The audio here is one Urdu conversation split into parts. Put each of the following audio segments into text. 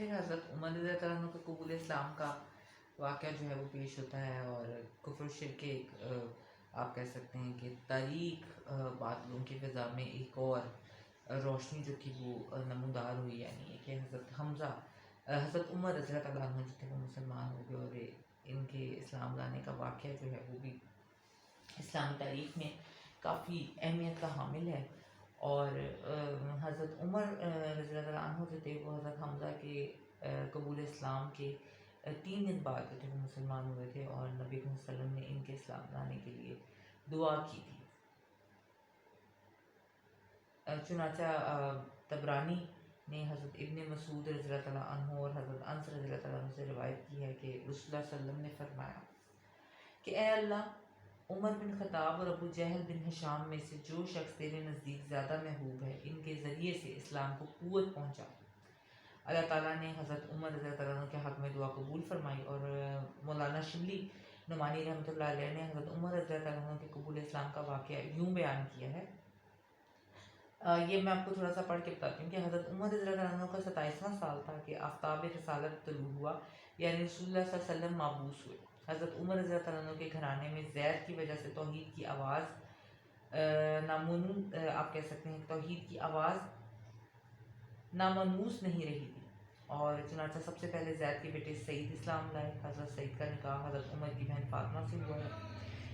پھر حضرت عمر رضی اللہ عنہ کے قبول اسلام کا واقعہ جو ہے وہ پیش ہوتا ہے، اور کفر و شرک کے ایک آپ کہہ سکتے ہیں کہ تاریک بادلوں کی فضا میں ایک اور روشنی جو تھی وہ نمودار ہوئی، یعنی کہ حضرت عمر رضی اللہ عنہ جو تھے وہ مسلمان ہو گئے، اور ان کے اسلام لانے کا واقعہ جو ہے وہ بھی اسلامی تاریخ میں کافی اہمیت کا حامل ہے۔ اور حضرت عمر رضی اللہ عنہ جو تھے وہ حضرت حمزہ کے قبول اسلام کے 3 دن بعد جو تھے وہ مسلمان ہوئے تھے، اور نبی صلی اللہ علیہ وسلم نے ان کے اسلام لانے کے لیے دعا کی تھی۔ چنانچہ طبرانی نے حضرت ابن مسعود رضی اللہ عنہ اور حضرت انس رضی اللہ عنہ سے روایت کی ہے کہ رسول اللہ صلی اللہ علیہ وسلم نے فرمایا کہ اے اللہ، عمر بن خطاب اور ابو جہل بن ہشام میں سے جو شخص تیرے نزدیک زیادہ محبوب ہے، ان کے ذریعے سے اسلام کو قوت پہنچا۔ اللہ تعالیٰ نے حضرت عمر رضی اللہ عنہ کے حق میں دعا قبول فرمائی، اور مولانا شبلی نعمانی رحمۃ اللہ علیہ نے حضرت عمر رضی اللہ عنہ کے قبول اسلام کا واقعہ یوں بیان کیا ہے۔ یہ میں آپ کو تھوڑا سا پڑھ کے بتاتی ہوں کہ حضرت عمر رضی اللہ عنہ کا 27واں سال تھا کہ آفتاب رسالت طلوع ہوا، یعنی رسول اللہ صلی اللہ علیہ وسلم مابعوث ہوئے۔ حضرت عمر رضی اللہ عنہ کے گھرانے میں زید کی وجہ سے توحید کی آواز آپ کہہ سکتے ہیں توحید کی آواز نامنوس نہیں رہی تھی، اور چنانچہ سب سے پہلے زید کے بیٹے سعید اسلام لائے۔ حضرت سعید کا نکاح حضرت عمر کی بہن فاطمہ سے ہوا ہے،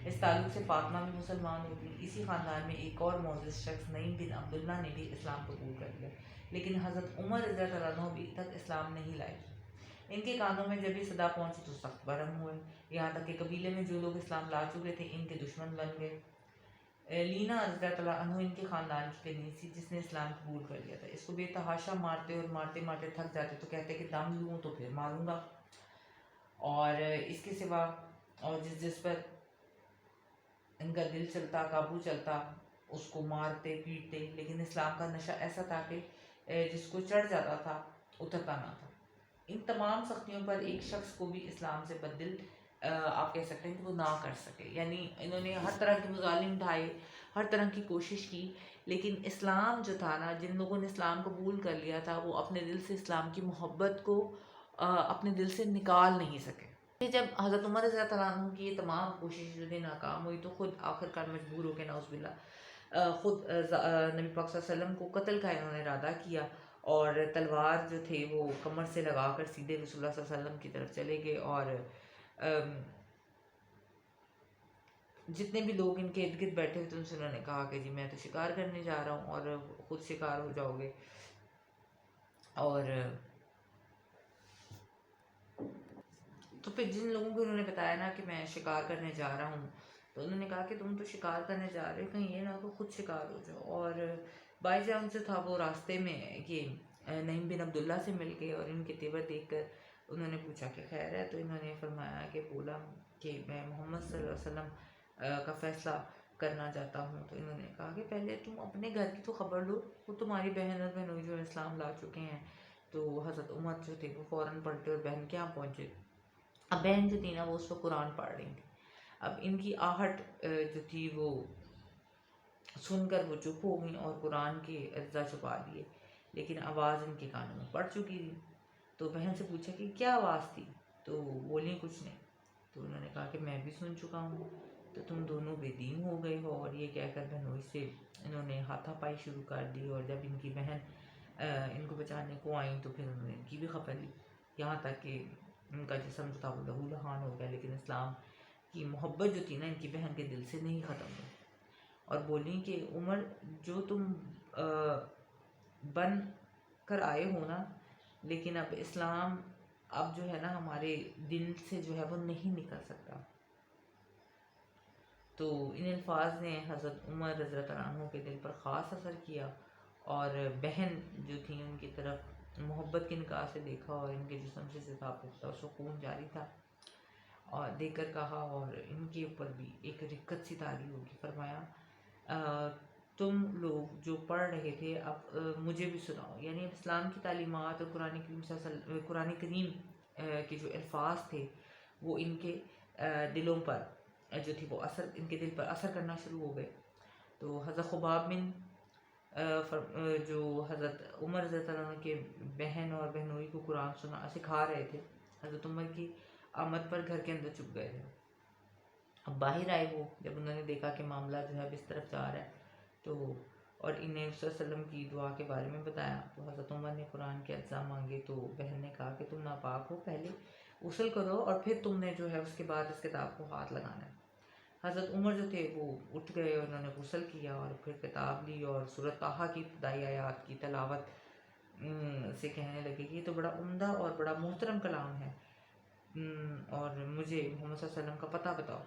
اس تعلق سے فاطمہ بھی مسلمان ہو گئی۔ اسی خاندان میں ایک اور معزز شخص نعیم بن عبداللہ نے بھی اسلام قبول کر لیا، لیکن حضرت عمر رضی اللہ عنہ ابھی تک اسلام نہیں لائے۔ ان کے کانوں میں جب یہ صدا پہنچی تو سخت برہم ہوئے، یہاں تک کہ قبیلے میں جو لوگ اسلام لا چکے تھے ان کے دشمن بن گئے۔ لینا رضی اللہ عنہ ان کے خاندان کی کنیز تھی جس نے اسلام قبول کر لیا تھا۔ اس کو بے تحاشا مارتے اور مارتے مارتے تھک جاتے تو کہتے کہ دم لوں تو پھر ماروں گا، اور اس کے سوا اور جس پر ان کا دل چلتا قابو چلتا اس کو مارتے پیٹتے، لیکن اسلام کا نشہ ایسا تھا کہ جس کو چڑھ جاتا تھا اترتا نہ تھا۔ ان تمام سختیوں پر ایک شخص کو بھی اسلام سے بدل آپ کہہ سکتے ہیں کہ وہ نہ کر سکے، یعنی انہوں نے ہر طرح کے مظالم اٹھائے، ہر طرح کی کوشش کی، لیکن اسلام جو تھا نا، جن لوگوں نے اسلام قبول کر لیا تھا وہ اپنے دل سے اسلام کی محبت کو اپنے دل سے نکال نہیں سکے۔ جب حضرت عمر رضی اللہ عنہ کی یہ تمام کوششیں ناکام ہوئی تو خود آخر کار مجبور ہو کے نعوذ باللہ خود نبی پاک صلی اللہ علیہ وسلم کو قتل کا انہوں نے ارادہ کیا، اور تلوار جو تھے وہ کمر سے لگا کر سیدھے رسول اللہ صلی اللہ علیہ وسلم کی طرف چلے گئے، اور جتنے بھی لوگ ان کے ارد گرد بیٹھے ہوئے تھے ان سے انہوں نے کہا کہ جی میں تو شکار کرنے جا رہا ہوں، اور خود شکار ہو جاؤ گے۔ اور تو پھر جن لوگوں کو انہوں نے بتایا نا کہ میں شکار کرنے جا رہا ہوں، تو انہوں نے کہا کہ تم تو شکار کرنے جا رہے ہو، کہیں یہ نہ کہ خود شکار ہو جاؤ۔ اور بائی چانس جو تھا وہ راستے میں یہ نعیم بن عبداللہ سے مل گئے، اور ان کے تیور دیکھ کر انہوں نے پوچھا کہ خیر ہے، تو انہوں نے فرمایا کہ بولا کہ میں محمد صلی اللہ علیہ وسلم کا فیصلہ کرنا چاہتا ہوں۔ تو انہوں نے کہا کہ پہلے تم اپنے گھر کی تو خبر لو، وہ تمہاری بہن اور بہنوئی جو اسلام لا چکے ہیں۔ تو حضرت عمر جو تھے وہ فوراً پلٹے اور بہن کے یہاں پہنچے۔ اب بہن جو تھی نا وہ اس وقت قرآن پڑھ رہی تھی، اب ان کی آہٹ جو تھی وہ سن کر وہ چپ ہو گئیں اور قرآن کے اجزاء چھپا دیے، لیکن آواز ان کے کانوں میں پڑ چکی تھی۔ تو بہن سے پوچھا کہ کیا آواز تھی؟ تو بولیں کچھ نہیں۔ تو انہوں نے کہا کہ میں بھی سن چکا ہوں، تو تم دونوں بے دین ہو گئے ہو۔ اور یہ کہہ کر بہنوئی سے انہوں نے ہاتھا پائی شروع کر دی، اور جب ان کی بہن ان کو بچانے کو آئیں تو پھر انہوں نے ان کی بھی خبر لی، یہاں تک کہ ان کا جسم جو تھا وہ لہو لہان ہو گیا، لیکن اسلام کی محبت جو تھی نا ان کی بہن کے دل سے نہیں ختم ہوئی۔ اور بولیں کہ عمر جو تم بن کر آئے ہو نا، لیکن اب اسلام اب جو ہے نا ہمارے دل سے جو ہے وہ نہیں نکل سکتا۔ تو ان الفاظ نے حضرت عمر رضی اللہ عنہ کے دل پر خاص اثر کیا، اور بہن جو تھیں ان کی طرف محبت کی نگاہ سے دیکھا، اور ان کے جسم سے شتاب پختہ اور سکون جاری تھا، اور دیکھ کر کہا، اور ان کے اوپر بھی ایک رقت سی طاری ہوگی، فرمایا تم لوگ جو پڑھ رہے تھے اب مجھے بھی سناؤ، یعنی اسلام کی تعلیمات اور قرآن کریم کے جو الفاظ تھے وہ ان کے دلوں پر جو تھی وہ ان کے دل پر اثر کرنا شروع ہو گئے۔ تو حضرت خباب بن جو حضرت عمر رضی اللہ عنہ کے بہن اور بہنوئی کو قرآن سکھا رہے تھے، حضرت عمر کی آمد پر گھر کے اندر چھپ گئے تھے۔ اب باہر آئے وہ، جب انہوں نے دیکھا کہ معاملہ جو ہے اب اس طرف جا رہا ہے، تو اور انہیں صلی اللہ علیہ وسلم کی دعا کے بارے میں بتایا، تو حضرت عمر نے قرآن کے اجزاء مانگے، تو بہن نے کہا کہ تم ناپاک ہو، پہلے غسل کرو اور پھر تم نے جو ہے اس کے بعد اس کتاب کو ہاتھ لگانا ہے۔ حضرت عمر جو تھے وہ اٹھ گئے اور انہوں نے غسل کیا اور پھر کتاب لی اور سورۃ طٰہٰ کی ابتدائی آیات کی تلاوت سے کہنے لگے کہ یہ تو بڑا عمدہ اور بڑا محترم کلام ہے، اور مجھے محمد صلی اللہ علیہ وسلم کا پتہ بتاؤ۔